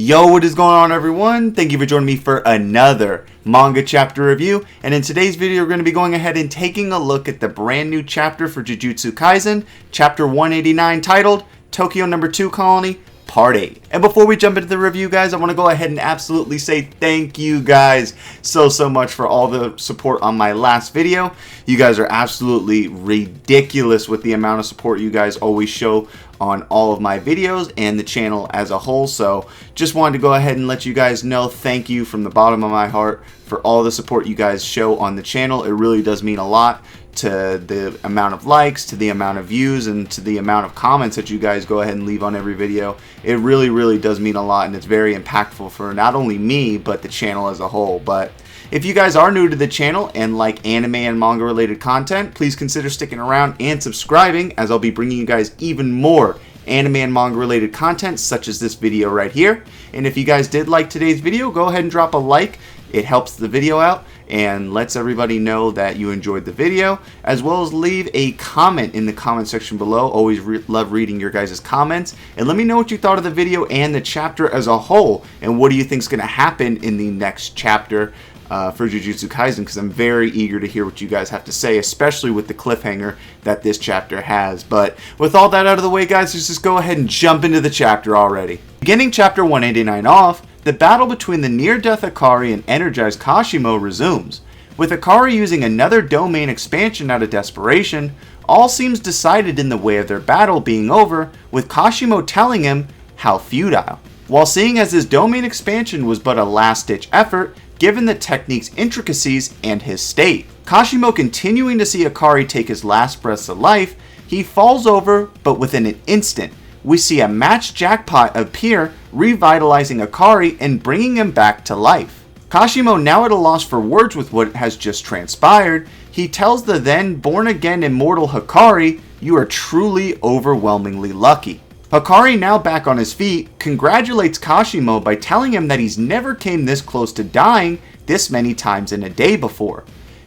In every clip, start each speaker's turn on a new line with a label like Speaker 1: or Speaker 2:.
Speaker 1: Yo, what is going on, everyone? Thank you for joining me for another manga chapter review. And in today's video, we're going to be going ahead and taking a look at the brand new chapter for Jujutsu Kaisen, chapter 189, titled Tokyo No. 2 Colony, Part 8. And before we jump into the review, guys, I want to go ahead and absolutely say thank you guys so much for all the support on my last video. You guys are absolutely ridiculous with the amount of support you guys always show on all of my videos and the channel as a whole. So just wanted to go ahead and let you guys know thank you from the bottom of my heart for all the support you guys show on the channel. It really does mean a lot to the amount of likes, to the amount of views, and to the amount of comments that you guys go ahead and leave on every video. It really does mean a lot, and it's very impactful for not only me but the channel as a whole. But if you guys are new to the channel and like anime and manga related content, please consider sticking around and subscribing, as I'll be bringing you guys even more anime and manga related content such as this video right here. And if you guys did like today's video, go ahead and drop a like. It helps the video out and lets everybody know that you enjoyed the video, as well as leave a comment in the comment section below. Always love reading your guys' comments, and let me know what you thought of the video and the chapter as a whole, and what do you think is going to happen in the next chapter for Jujutsu Kaisen, because I'm very eager to hear what you guys have to say, especially with the cliffhanger that this chapter has. But with all that out of the way, guys, let's just go ahead and jump into the chapter already. Beginning chapter 189 off, the battle between the near-death Akari and energized Kashimo resumes. With Akari using another domain expansion out of desperation, all seems decided in the way of their battle being over, with Kashimo telling him how futile. While seeing as his domain expansion was but a last-ditch effort, given the technique's intricacies and his state. Kashimo continuing to see Akari take his last breaths of life, he falls over, but within an instant, we see a match jackpot appear, revitalizing Akari and bringing him back to life. Kashimo, now at a loss for words with what has just transpired, he tells the then born-again immortal Akari, "You are truly overwhelmingly lucky." Akari, now back on his feet, congratulates Kashimo by telling him that he's never came this close to dying this many times in a day before.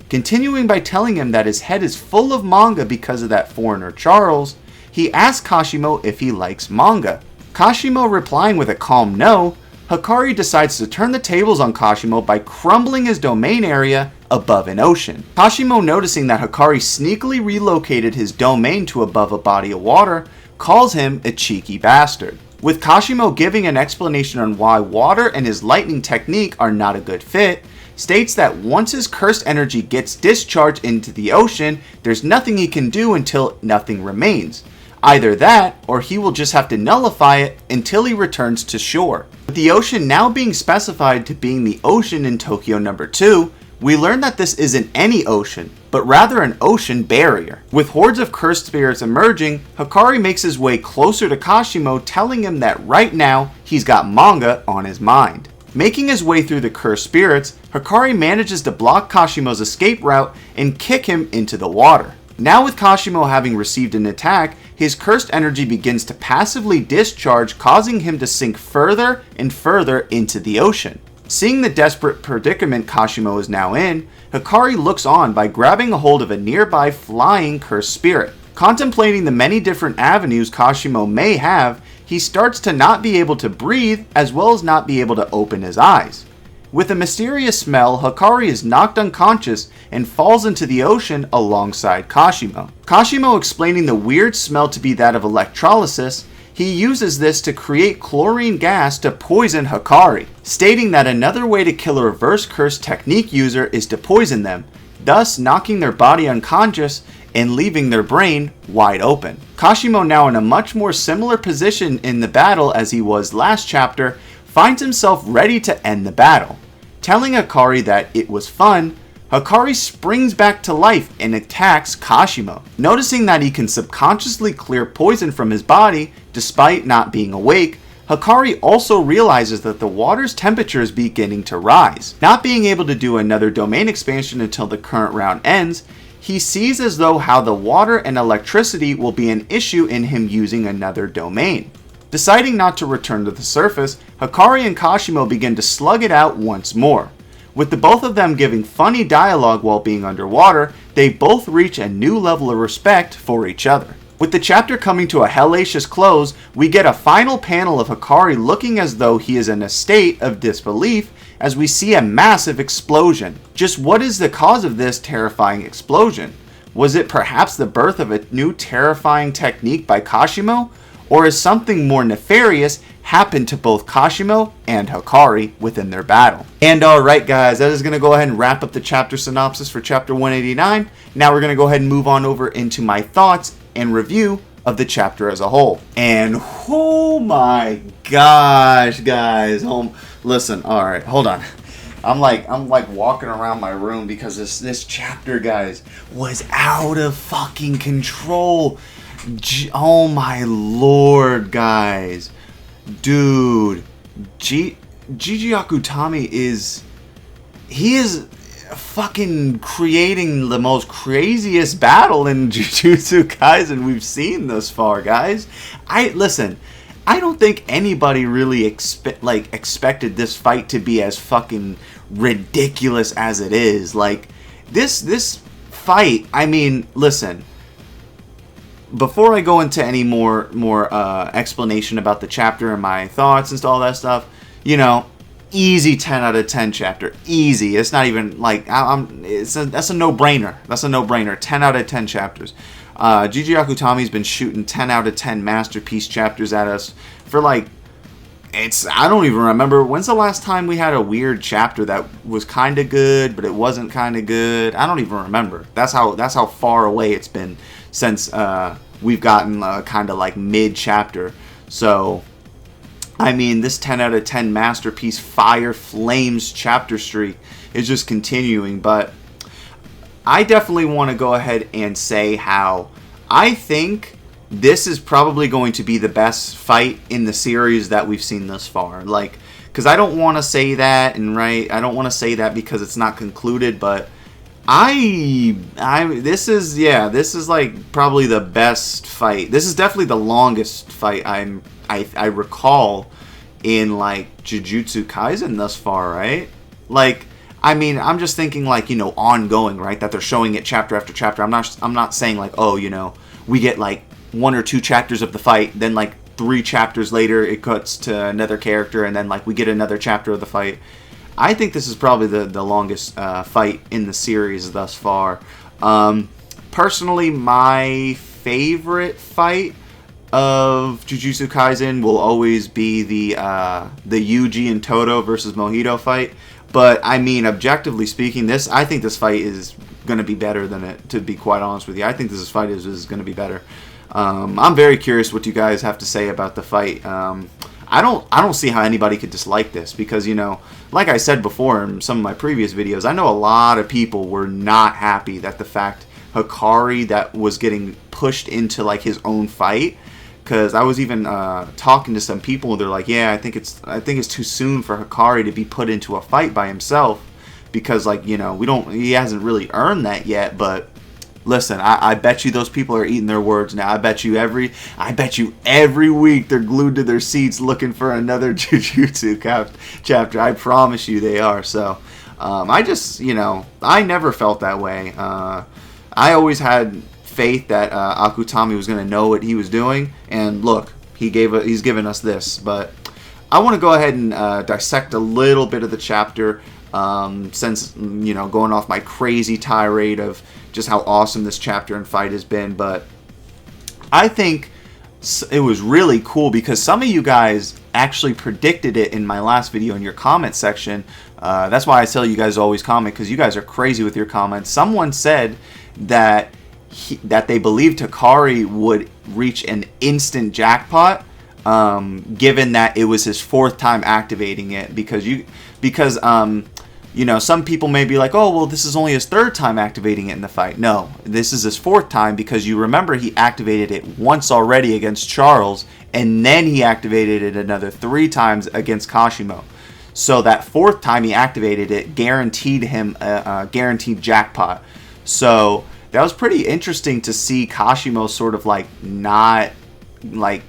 Speaker 1: Continuing by telling him that his head is full of manga because of that foreigner Charles, he asks Kashimo if he likes manga. Kashimo replying with a calm no, Akari decides to turn the tables on Kashimo by crumbling his domain area above an ocean. Kashimo, noticing that Akari sneakily relocated his domain to above a body of water, calls him a cheeky bastard. With Kashimo giving an explanation on why water and his lightning technique are not a good fit, states that once his cursed energy gets discharged into the ocean, there's nothing he can do until nothing remains. Either that, or he will just have to nullify it until he returns to shore. With the ocean now being specified to being the ocean in Tokyo No. 2, we learn that this isn't any ocean, but rather an ocean barrier. With hordes of cursed spirits emerging, Akari makes his way closer to Kashimo, telling him that right now he's got manga on his mind. Making his way through the cursed spirits, Akari manages to block Kashimo's escape route and kick him into the water. Now with Kashimo having received an attack, his cursed energy begins to passively discharge, causing him to sink further and further into the ocean. Seeing the desperate predicament Kashimo is now in, Akari looks on by grabbing a hold of a nearby flying cursed spirit. Contemplating the many different avenues Kashimo may have, he starts to not be able to breathe as well as not be able to open his eyes. With a mysterious smell, Akari is knocked unconscious and falls into the ocean alongside Kashimo. Kashimo explaining the weird smell to be that of electrolysis, he uses this to create chlorine gas to poison Akari, stating that another way to kill a reverse curse technique user is to poison them, thus knocking their body unconscious and leaving their brain wide open. Kashimo, now in a much more similar position in the battle as he was last chapter, finds himself ready to end the battle. Telling Akari that it was fun, Akari springs back to life and attacks Kashimo. Noticing that he can subconsciously clear poison from his body despite not being awake, Akari also realizes that the water's temperature is beginning to rise. Not being able to do another domain expansion until the current round ends, he sees as though how the water and electricity will be an issue in him using another domain. Deciding not to return to the surface, Akari and Kashimo begin to slug it out once more. With the both of them giving funny dialogue while being underwater, they both reach a new level of respect for each other. With the chapter coming to a hellacious close, we get a final panel of Hikari looking as though he is in a state of disbelief as we see a massive explosion. Just what is the cause of this terrifying explosion? Was it perhaps the birth of a new terrifying technique by Kashimo? Or has something more nefarious happened to both Kashimo and Hikari within their battle? And alright guys, that is going to go ahead and wrap up the chapter synopsis for chapter 189. Now we're going to go ahead and move on over into my thoughts and review of the chapter as a whole. And oh my gosh, guys. Listen, alright, hold on. I'm like walking around my room because this chapter, guys, was out of fucking control. Oh my lord, guys. Dude, Gigi Akutami is fucking creating the most craziest battle in Jujutsu Kaisen we've seen thus far, guys. I don't think anybody really expected this fight to be as fucking ridiculous as it is. Like this fight, I mean, listen, before I go into any more explanation about the chapter and my thoughts and all that stuff, you know, easy 10 out of 10 chapter. Easy. It's not even like that's a no-brainer. That's a no-brainer. 10 out of 10 chapters. Gigi Akutami's been shooting 10 out of 10 masterpiece chapters at us for like, I don't even remember when's the last time we had a weird chapter that was kind of good but it wasn't kind of good. I don't even remember. That's how far away it's been since we've gotten kind of like mid chapter. So I mean, this 10 out of 10 masterpiece fire flames chapter streak is just continuing. But I definitely want to go ahead and say how I think this is probably going to be the best fight in the series that we've seen thus far. Like, because I don't want to say that, and right, I don't want to say that because it's not concluded, but this is like probably the best fight. This is definitely the longest fight I recall in like Jujutsu Kaisen thus far, right? Like, I mean, I'm just thinking like, you know, ongoing, right? That they're showing it chapter after chapter. I'm not saying like, oh, you know, we get like 1 or 2 chapters of the fight, then like 3 chapters later it cuts to another character, and then like we get another chapter of the fight. I think this is probably the longest fight in the series thus far. Personally, my favorite fight of Jujutsu Kaisen will always be the Yuji and Todo versus Mojito fight. But I mean, objectively speaking, I think this fight is going to be better than it. To be quite honest with you, I think this fight is going to be better. I'm very curious what you guys have to say about the fight. I don't see how anybody could dislike this because, you know, like I said before in some of my previous videos, I know a lot of people were not happy that the fact Hikari that was getting pushed into like his own fight. Because I was even talking to some people, and they're like, "Yeah, I think it's too soon for Hikari to be put into a fight by himself, because like, you know, he hasn't really earned that yet." But listen, I bet you those people are eating their words now. I bet you every week they're glued to their seats looking for another Jujutsu chapter. I promise you they are. So I just, you know, I never felt that way. I always had faith that Akutami was going to know what he was doing, and look, he's given us this. But I want to go ahead and dissect a little bit of the chapter, since, you know, going off my crazy tirade of just how awesome this chapter and fight has been. But I think it was really cool because some of you guys actually predicted it in my last video in your comment section. That's why I tell you guys always comment, because you guys are crazy with your comments. Someone said that they believed Hikari would reach an instant jackpot, given that it was his 4th time activating it. Because you know, some people may be like, oh, well, this is only his 3rd time activating it in the fight. No, this is his 4th time, because you remember he activated it once already against Charles, and then he activated it another 3 times against Kashimo. So that 4th time he activated it guaranteed him a guaranteed jackpot. So that was pretty interesting to see Kashimo sort of like not like,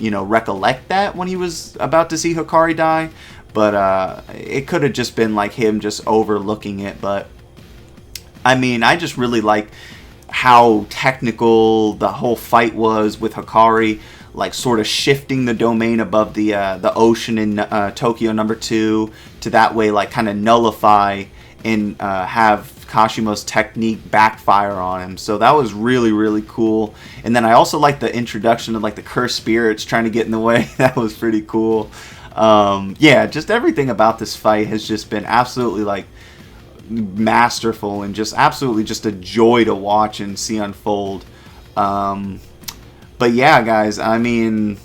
Speaker 1: you know, recollect that when he was about to see Hikari die. But it could have just been like him just overlooking it. But I mean, I just really like how technical the whole fight was with Hikari, like sort of shifting the domain above the ocean in Tokyo number 2 to that way like kind of nullify and have Kashimo's technique backfire on him. So that was really, really cool. And then I also like the introduction of like the cursed spirits trying to get in the way. That was pretty cool. Yeah, just everything about this fight has just been absolutely like masterful and just absolutely just a joy to watch and see unfold. But yeah, guys, I mean,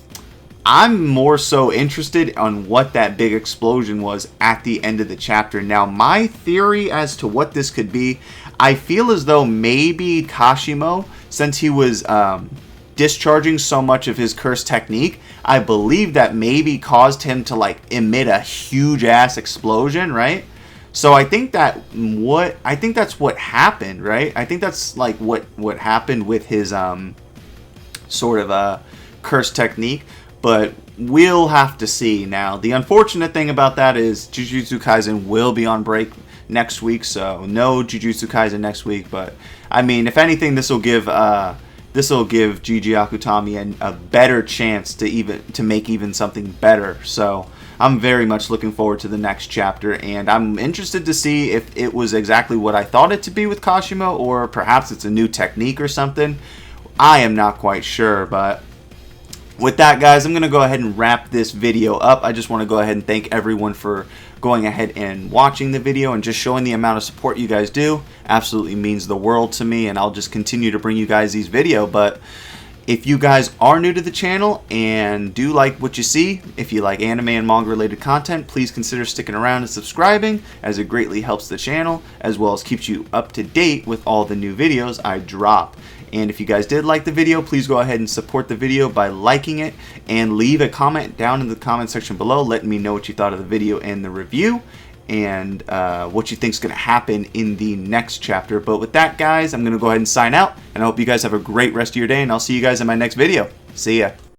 Speaker 1: I'm more so interested on what that big explosion was at the end of the chapter. Now, my theory as to what this could be, I feel as though maybe Kashimo, since he was discharging so much of his curse technique, I believe that maybe caused him to like emit a huge ass explosion, right? So I think that's what happened, right? I think that's like what happened with his sort of curse technique, but we'll have to see. Now, the unfortunate thing about that is Jujutsu Kaisen will be on break next week, so no Jujutsu Kaisen next week. But I mean, if anything, this will give Gigi Akutami a better chance to make even something better. So I'm very much looking forward to the next chapter, and I'm interested to see if it was exactly what I thought it to be with Kashimo, or perhaps it's a new technique or something. I am not quite sure, but with that, guys, I'm going to go ahead and wrap this video up. I just want to go ahead and thank everyone for going ahead and watching the video and just showing the amount of support you guys do. Absolutely means the world to me, and I'll just continue to bring you guys these videos. But if you guys are new to the channel and do like what you see, if you like anime and manga related content, please consider sticking around and subscribing, as it greatly helps the channel, as well as keeps you up to date with all the new videos I drop. And if you guys did like the video, please go ahead and support the video by liking it, and leave a comment down in the comment section below letting me know what you thought of the video and the review, and what you think is going to happen in the next chapter. But with that, guys, I'm going to go ahead and sign out, and I hope you guys have a great rest of your day, and I'll see you guys in my next video. See ya.